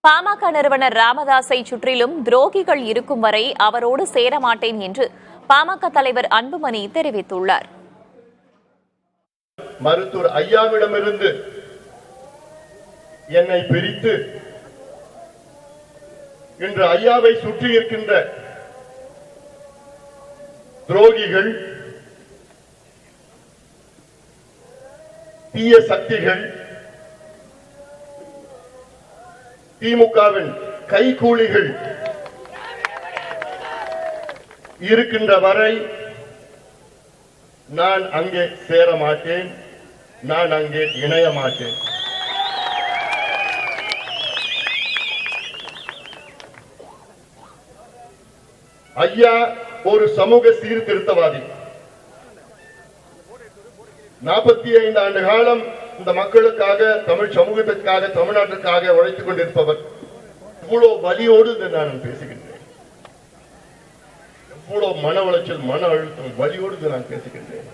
பாமக நிறுவனர் ராமதாஸை சுற்றிலும் துரோகிகள் இருக்கும் வரை அவரோடு சேரமாட்டேன் என்று பாமக தலைவர் அன்புமணி தெரிவித்துள்ளார். மருத்துவர் ஐயாவிடமிருந்து என்னை பிரித்து இன்று ஐயாவை சுற்றி இருக்கின்ற துரோகிகள், தீய சக்திகள், திமுகவின் கைகூலிகள் இருக்கின்ற வரை நான் அங்கே சேர மாட்டேன், நான் அங்கே இணைய மாட்டேன். ஐயா ஒரு சமூக சீர்திருத்தவாதி. 45 ஆண்டு காலம் இந்த மக்களுக்காக, தமிழ் சமூகத்திற்காக, தமிழ்நாட்டிற்காக உழைத்துக் கொண்டிருப்பவர். இவ்வளவு வலியோடு நான் பேசுகின்றேன், இவ்வளவு மன உளைச்சல், மன அழுத்தம், வலியோடு நான் பேசுகின்றேன்.